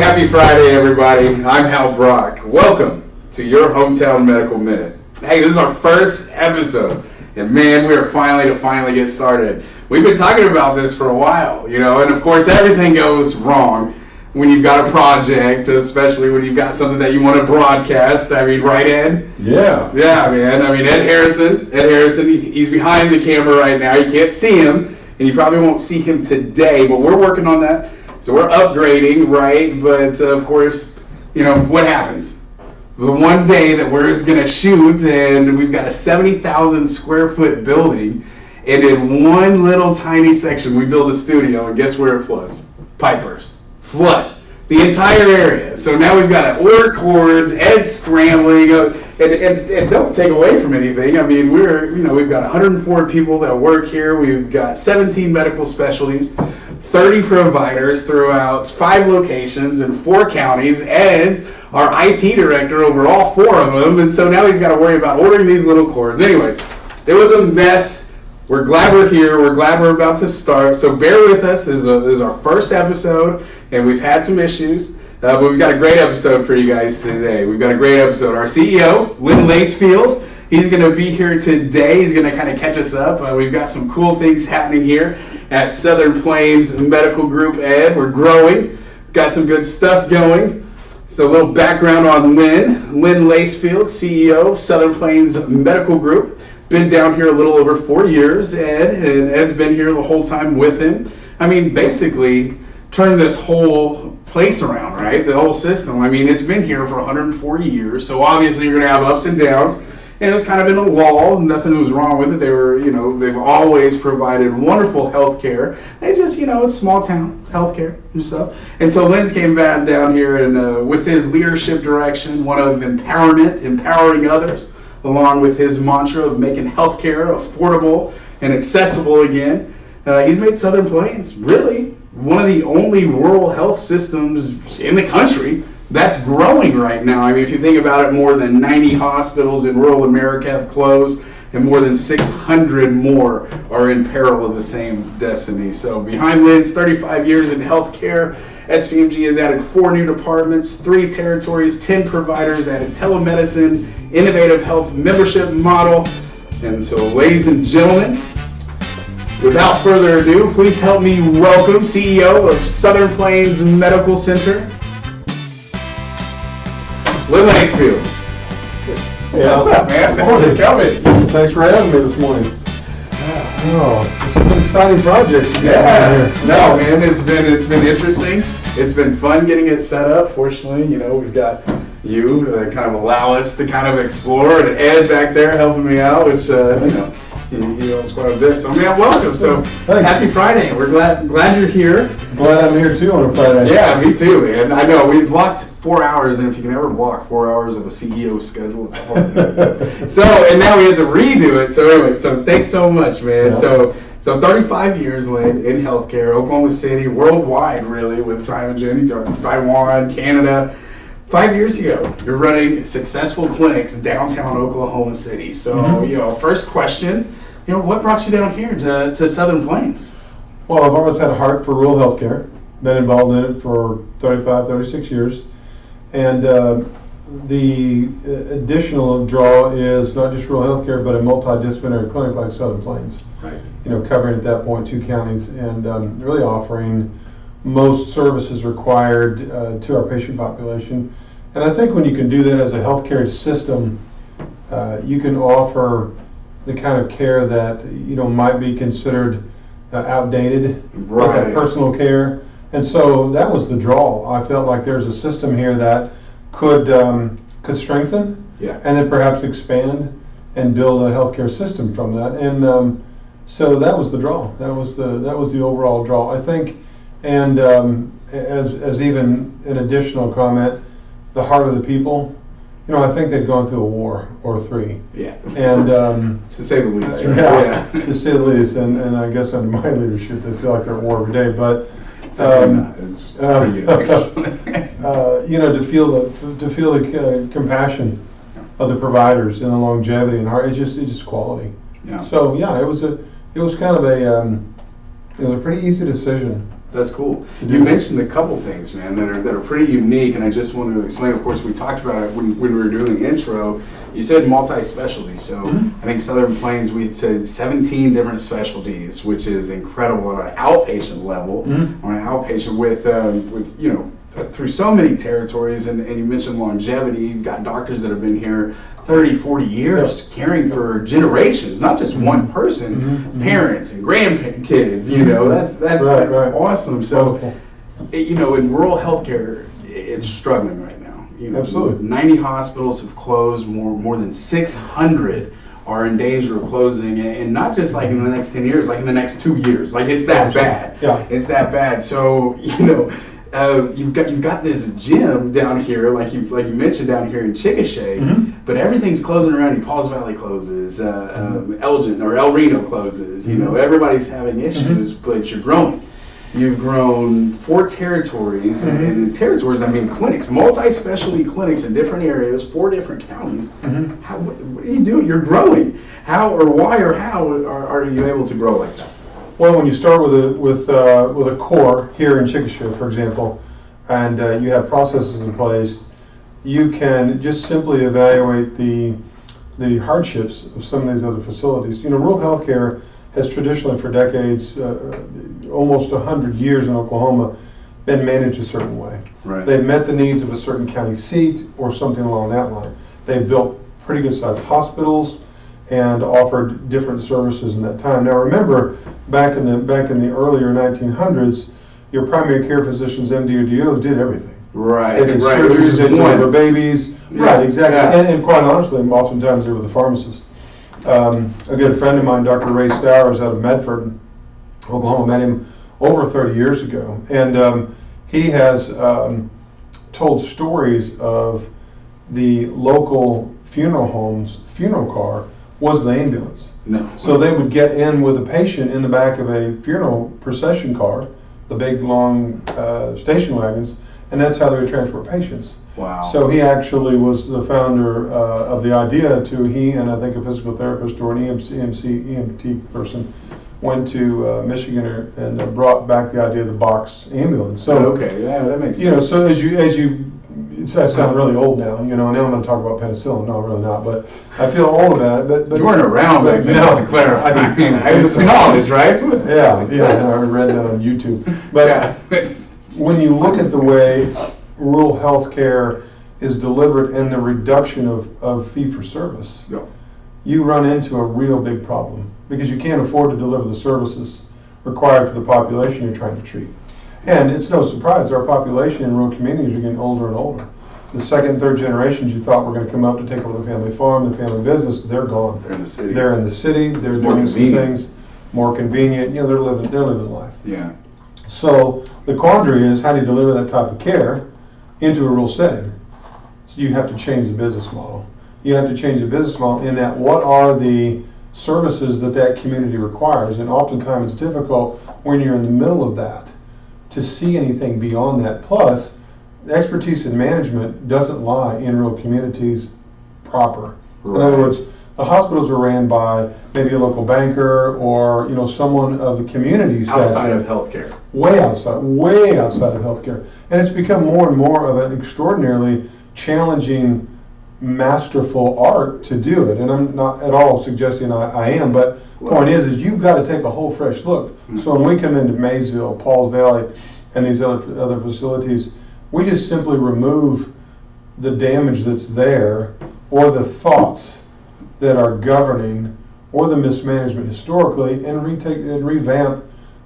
Happy Friday, everybody. I'm Hal Brock. Welcome to your Hometown Medical Minute. Hey, this is our first episode, and man, we are finally get started. We've been talking about this for a while, and of course everything goes wrong when you've got a project, especially when you've got something that you want to broadcast. I mean, right, Ed? Yeah. Yeah, man. I mean, Ed Harrison, he's behind the camera right now. You can't see him, and you probably won't see him today, but we're working on that. So we're upgrading, right? But of course, what happens? The one day that we're going to shoot, and we've got a 70,000 square foot building, and in one little tiny section we build a studio, and guess where it floods? Pipe burst. Flood the entire area. So now we've got to order cords, Ed's scrambling, and don't take away from anything. I mean, we've got 104 people that work here. We've got 17 medical specialties, 30 providers throughout 5 locations in 4 counties. Ed's our IT director over all 4 of them, and so now he's got to worry about ordering these little cords. Anyways, it was a mess. We're glad we're here. We're glad we're about to start. So bear with us. This is our first episode, and we've had some issues, but we've got a great episode for you guys today. We've got a great episode. Our CEO, Len Lacefield, he's going to be here today. He's going to kind of catch us up. We've got some cool things happening here at Southern Plains Medical Group, Ed. We're growing. Got some good stuff going. So a little background on Len Lacefield, CEO, Southern Plains Medical Group. Been down here a little over 4 years, Ed, and Ed's been here the whole time with him. I mean, basically, turned this whole place around, right? The whole system. I mean, it's been here for 140 years, so obviously you're going to have ups and downs. And it's kind of been a lull. Nothing was wrong with it. They were, they've always provided wonderful health care. They just, it's small town health care and stuff. And so Len's came back down here and with his leadership direction, one of empowerment, empowering others, along with his mantra of making healthcare affordable and accessible again. He's made Southern Plains really one of the only rural health systems in the country that's growing right now. I mean, if you think about it, more than 90 hospitals in rural America have closed, and more than 600 more are in peril of the same destiny. So behind Len's 35 years in healthcare, SPMG has added 4 new departments, 3 territories, 10 providers, added telemedicine, innovative health membership model. And so, ladies and gentlemen, without further ado, please help me welcome CEO of Southern Plains Medical Center, Len Lacefield. Yeah. What's up, man? Morning. Coming. Thanks for having me this morning. This is an exciting project. Yeah. No, man, it's been interesting. It's been fun getting it set up. Fortunately, we've got you to kind of allow us to kind of explore, and Ed back there helping me out, which he knows quite a bit. So, man, welcome. So, Thanks. Happy Friday. We're glad you're here. Glad I'm here too on a Friday. Yeah, me too, man. I know we blocked 4 hours, and if you can ever block 4 hours of a CEO schedule, it's hard. And now we had to redo it. So anyway, so thanks so much, man. Yeah. So 35 years, Len, in healthcare, Oklahoma City, worldwide, really, with Simon, Taiwan, Canada. 5 years ago, you're running successful clinics downtown Oklahoma City. So, first question, what brought you down here to Southern Plains? Well, I've always had a heart for rural healthcare. Been involved in it for 36 years. And the additional draw is not just rural healthcare, but a multidisciplinary clinic like Southern Plains. Right. Covering at that point 2 counties and really offering most services required to our patient population. And I think when you can do that as a healthcare system, you can offer the kind of care that might be considered outdated, right, like that personal care. And so that was the draw. I felt like there's a system here that could strengthen, yeah, and then perhaps expand and build a healthcare system from that. And so that was the draw. That was the overall draw, I think. And as even an additional comment, the heart of the people. I think they'd gone through a war or 3. Yeah. And to say the least. Right? Yeah, to say the least. And I guess under my leadership, they feel like they're at war every day. But it's pretty good. to feel the compassion of the providers and the longevity and heart. It's just quality. Yeah. So yeah, it was kind of a pretty easy decision That's cool. You mentioned a couple things, man, that are pretty unique, and I just want to explain. Of course, we talked about it when we were doing the intro. You said multi-specialty, so I think Southern Plains, we said 17 different specialties, which is incredible on an outpatient level. On an outpatient with you know, through so many territories, and you mentioned longevity. You've got doctors that have been here 30, 40 years, caring for generations, not just one person, parents and grandkids, you know, that's awesome. So, you know, in rural healthcare, it's struggling right now. You know, Absolutely. 90 hospitals have closed, more than 600 are in danger of closing, and not just like in the next 10 years, like in the next 2 years. Like, it's that bad. Yeah. It's that bad. So, you know, you've got this gym down here, like you mentioned, down here in Chickasha, but everything's closing around you. Pauls Valley closes, Elgin or El Reno closes. You know, everybody's having issues, but you're growing. You've grown 4 territories, and in territories I mean clinics, multi-specialty clinics in different areas, 4 different counties. What are you doing? You're growing. How or why or how are you able to grow like that? Well, when you start with a core here in Chickasha, for example, and you have processes in place, you can just simply evaluate the hardships of some of these other facilities. You know, rural healthcare has traditionally, for decades, almost 100 years in Oklahoma, been managed a certain way. Right. They've met the needs of a certain county seat or something along that line. They've built pretty good sized hospitals and offered different services in that time. Now remember, back in the earlier 1900s, your primary care physicians, MD or DOs, did everything. Right. They did surgeries, they delivered babies. Yeah. Right, exactly. Yeah. And quite honestly, oftentimes they were the pharmacists. A good friend of mine, Dr. Ray Stowers out of Medford, Oklahoma, met him over 30 years ago, and he has told stories of the local funeral homes. Funeral car was the ambulance. No. So they would get in with a patient in the back of a funeral procession car, the big long station wagons, and that's how they would transport patients. Wow. So he actually was the founder of the idea he and I think a physical therapist or an EMT person went to Michigan and brought back the idea of the box ambulance. So okay, yeah, that makes sense. You know, so as you I sound really old now, you know, now I'm going to talk about penicillin. No, really not, but I feel old about it. But you weren't around back then, just to clarify. I mean, it was knowledge, right? Yeah, I read that on YouTube. But when you look at the way rural health care is delivered and the reduction of fee-for-service, you run into a real big problem because you can't afford to deliver the services required for the population you're trying to treat. And it's no surprise, our population in rural communities are getting older and older. The second and third generations you thought were going to come up to take over the family farm, the family business, they're gone. They're in the city. They're in the city, they're doing some things more convenient, you know, they're living life. Yeah. So the quandary is, how do you deliver that type of care into a rural setting? So you have to change the business model. You have to change the business model in that what are the services that community requires, and oftentimes it's difficult when you're in the middle of that to see anything beyond that. Plus, the expertise in management doesn't lie in rural communities proper. Right. In other words, the hospitals are ran by maybe a local banker or, you know, someone of the community outside of healthcare. Way outside of healthcare. And it's become more and more of an extraordinarily challenging, masterful art to do it. And I'm not at all suggesting I am, but the point is you've got to take a whole fresh look. So when we come into Maysville, Pauls Valley, and these other facilities, we just simply remove the damage that's there, or the thoughts that are governing, or the mismanagement historically, and revamp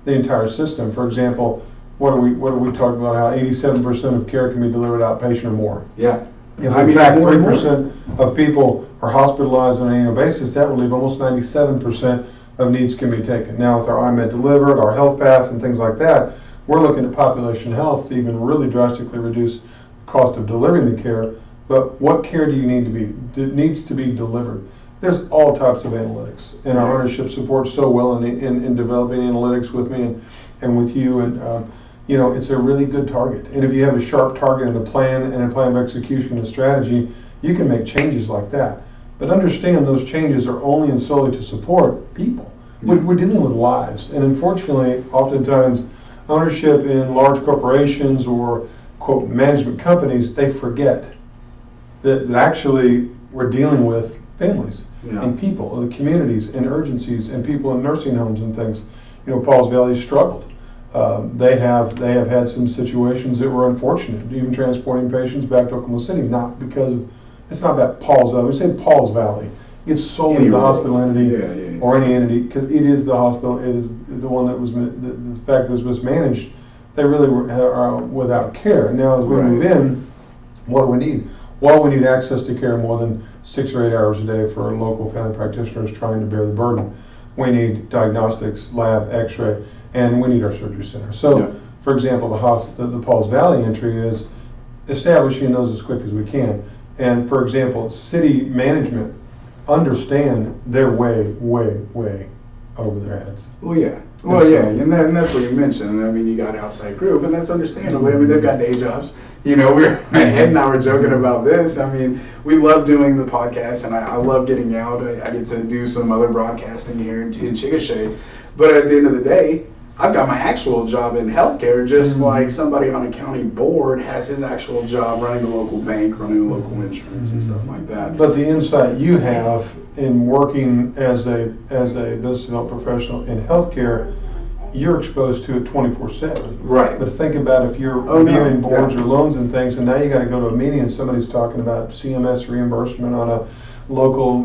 the entire system. For example, what are we talking about? How 87% of care can be delivered outpatient or more. Yeah. If in fact 3% of people are hospitalized on an annual basis, that would leave almost 97% of needs can be taken. Now with our iMed Delivered, our health pass, and things like that, we're looking at population health to even really drastically reduce the cost of delivering the care. But what care do you needs to be delivered? There's all types of analytics, and our ownership supports so well in developing analytics with me and with you, and you know, it's a really good target. And if you have a sharp target and a plan of execution and strategy, you can make changes like that. But understand those changes are only and solely to support people. We're dealing with lives, and unfortunately, oftentimes ownership in large corporations or, quote, management companies, they forget that actually we're dealing with families and people, and communities and urgencies and people in nursing homes and things. You know, Pauls Valley struggled. They have had some situations that were unfortunate, even transporting patients back to Oklahoma City, not because of, it's not about Pauls Valley. We say Pauls Valley. It's solely the hospital entity or any entity, because it is the hospital. It is the one that was, the fact that it was mismanaged. They really are without care. Now, as we move in, what do we need? Well, we need access to care more than 6 or 8 hours a day for local family practitioners trying to bear the burden. We need diagnostics, lab, x-ray, and we need our surgery center. So, for example, the Pauls Valley entry is establishing those as quick as we can. And, for example, city management understand they're way over their heads. And that's what you mentioned. I mean, you got outside group, and that's understandable. I mean, they've got day jobs. You know, Ed and I were joking about this. I mean, we love doing the podcast, and I love getting out. I get to do some other broadcasting here in Chickasha. But at the end of the day, I've got my actual job in healthcare, just like somebody on a county board has his actual job running the local bank, running the local insurance and stuff like that. But the insight you have in working as a business development professional in healthcare, you're exposed to it 24/7. Right. But think about if you're reviewing boards or loans and things, and now you got to go to a meeting and somebody's talking about CMS reimbursement on a local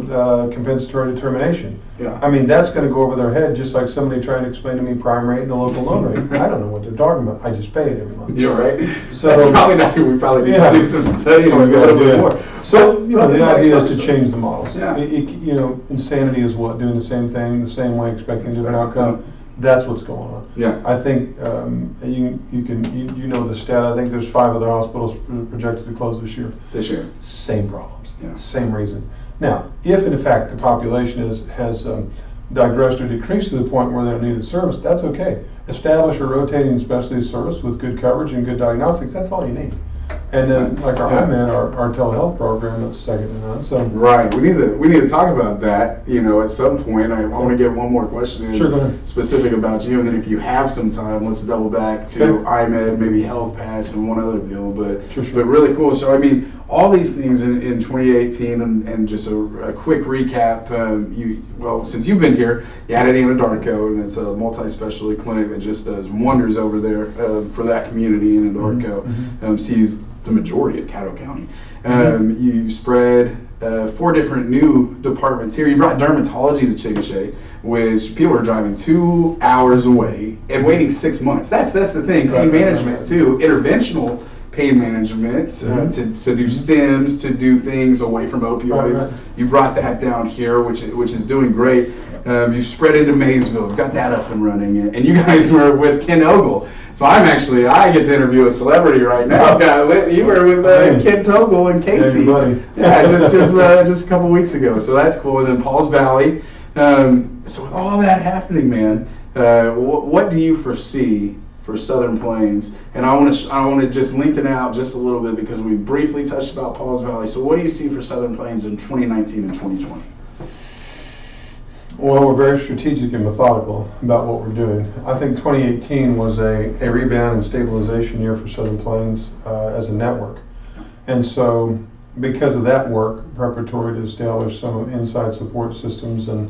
compensatory determination. I mean, that's going to go over their head, just like somebody trying to explain to me prime rate and the local loan rate. I don't know what they're talking about. I just pay it every month. You're right. So that's probably not. We probably need to do some studying a little bit more. So you know, the idea is to change the models. You know, insanity is what, doing the same thing the same way, expecting a different outcome. That's what's going on. I think you know the stat. I think there's 5 other hospitals projected to close this year. Same problems. Same reason. Now, if in fact the population has digressed or decreased to the point where they're needed service, that's okay. Establish a rotating specialty service with good coverage and good diagnostics. That's all you need. And then, like our IMED, our telehealth program, that's second to none. So we need to talk about that. You know, at some point, I want to get one more question in specific about you, and then if you have some time, let's double back to IMED, maybe Health Pass, and one other deal. But really cool. So I mean, all these things in 2018, and just a quick recap. Since you've been here, you added Anadarko, and it's a multi-specialty clinic that just does wonders over there for that community in Anadarko. Sees the majority of Caddo County. You spread 4 different new departments here. You brought dermatology to Chickasha, which people are driving 2 hours away and waiting 6 months. That's the thing. Pain management too. Interventional pain management to do stems, to do things away from opioids. You brought that down here, which is doing great. You spread into Maysville, got that up and running, and you guys were with Ken Ogle. So I get to interview a celebrity right now. You were with Ken Ogle and Casey. Just a couple weeks ago. So that's cool. And then Pauls Valley. So with all that happening, man, what do you foresee for Southern Plains? And I want to just lengthen out just a little bit because we briefly touched about Pauls Valley. So what do you see for Southern Plains in 2019 and 2020? Well, we're very strategic and methodical about what we're doing. I think 2018 was a rebound and stabilization year for Southern Plains as a network. And so because of that work, preparatory to establish some inside support systems and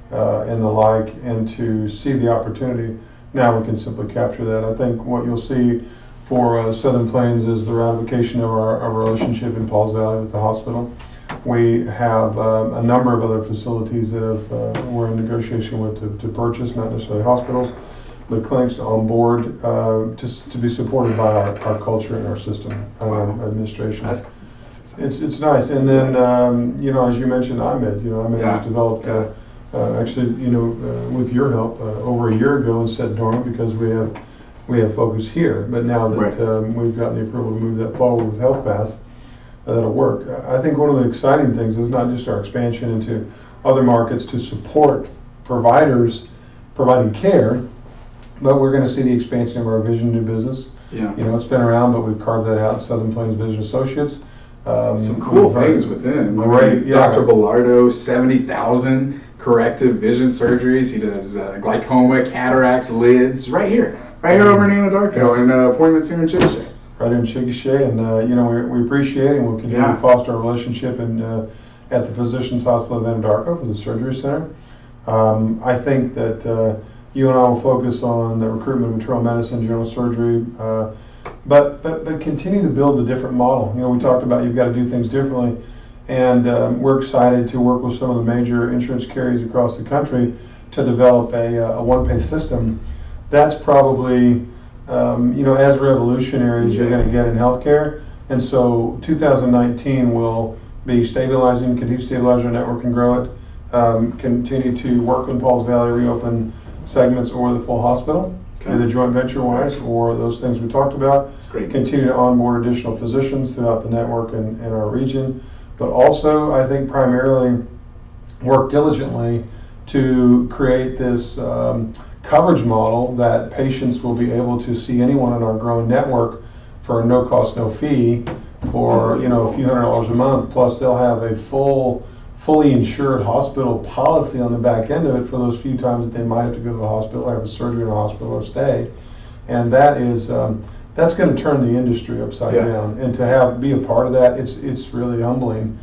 the like, and to see the opportunity, now we can simply capture that. I think what you'll see for Southern Plains is the ratification of our relationship in Pauls Valley with the hospital. We have a number of other facilities that we're in negotiation with to purchase, not necessarily hospitals, but clinics on board to be supported by our culture and our system and our administration. It's nice. And then, as you mentioned, IMED. IMED was developed with your help over a year ago and set dormant because we have focus here. But now that we've gotten the approval to move that forward with Health Pass, that'll work. I think one of the exciting things is not just our expansion into other markets to support providers providing care, but we're going to see the expansion of our Vision New Business. It's been around, but we've carved that out. Southern Plains Vision Associates. Some cool things within. Great, Dr. Bellardo, 70,000 corrective vision surgeries. He does glaucoma, cataracts, lids, right here. Right here over in Anadarko, and appointments here in Chickasha. Right here in Chickasha, and you know, we appreciate it, and we'll continue to foster a relationship at the Physicians Hospital of Anadarko for the surgery center. I think that you and I will focus on the recruitment of internal medicine, general surgery, but continue to build a different model. You know, we talked about you've got to do things differently, and we're excited to work with some of the major insurance carriers across the country to develop a one-pay system. That's probably you know, as revolutionary as you're going to get in healthcare. And so 2019 will be stabilizing, continue to stabilize our network and grow it, continue to work in Pauls Valley, reopen segments or the full hospital, either joint venture wise or those things we talked about. That's great. Continue to onboard additional physicians throughout the network and our region, but also I think primarily work diligently to create this coverage model that patients will be able to see anyone in our growing network for no cost, no fee, for you know, a few $100s a month. Plus they'll have a fully insured hospital policy on the back end of it for those few times that they might have to go to the hospital or have a surgery in a hospital or stay. And that is that's going to turn the industry upside down. And to be a part of that, it's really humbling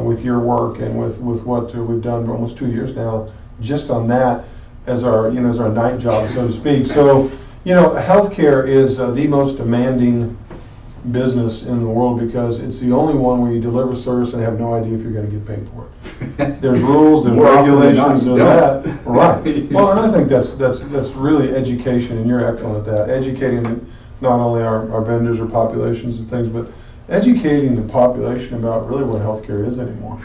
with your work and with what we've done for almost 2 years now, just on that as our night job, so to speak. So you know, healthcare is the most demanding business in the world because it's the only one where you deliver service and have no idea if you're going to get paid for it. There's rules, there's regulations, and that. Right. Well, and I think that's really education, and you're excellent at that. Educating not only our vendors or populations and things, but educating the population about really what healthcare is anymore.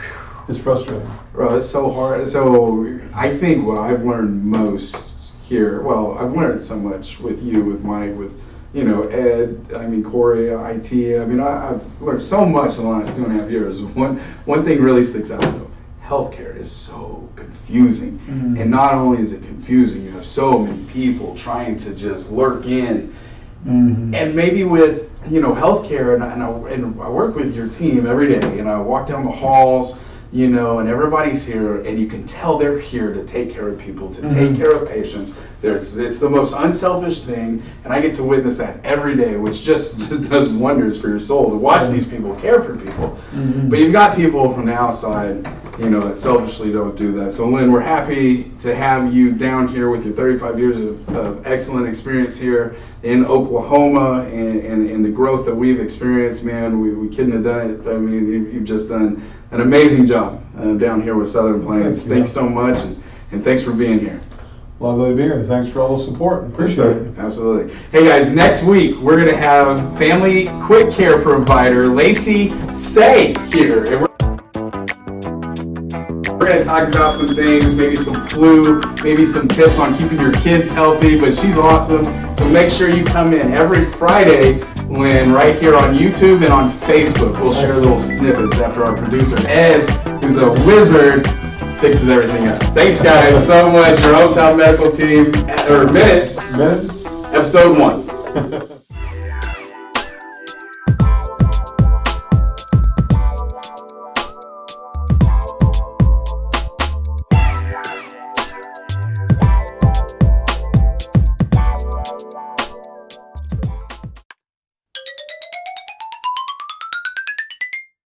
It's frustrating. Well, it's so hard. So I think what I've learned most here, well, I've learned so much with you, with Mike, with you know, Ed, I mean, Corey, IT. I mean, I've learned so much in the last 2.5 years. One thing really sticks out though. Healthcare is so confusing. And not only is it confusing, you have so many people trying to just lurk in. And maybe with, you know, healthcare, and I work with your team every day, and I walk down the halls, you know, and everybody's here, and you can tell they're here to take care of people, to take care of patients. It's the most unselfish thing, and I get to witness that every day, which just does wonders for your soul to watch these people care for people. But you've got people from the outside, you know, that selfishly don't do that. So Len, we're happy to have you down here with your 35 years of excellent experience here in Oklahoma, and the growth that we've experienced, man. We couldn't have done it. I mean, you've just done an amazing job down here with Southern Plains. Thanks so much, and thanks for being here. Lovely to be here. Thanks for all the support. Appreciate it. Absolutely. Hey guys, next week we're going to have family quick care provider Lacey Say here. And we're going to talk about some things, maybe some flu, maybe some tips on keeping your kids healthy, but she's awesome. So make sure you come in every Friday when right here on YouTube and on Facebook. We'll share little snippets after our producer Ed, who's a wizard, fixes everything up. Thanks guys so much. Your Hometown Medical Team, or Minute, episode 1.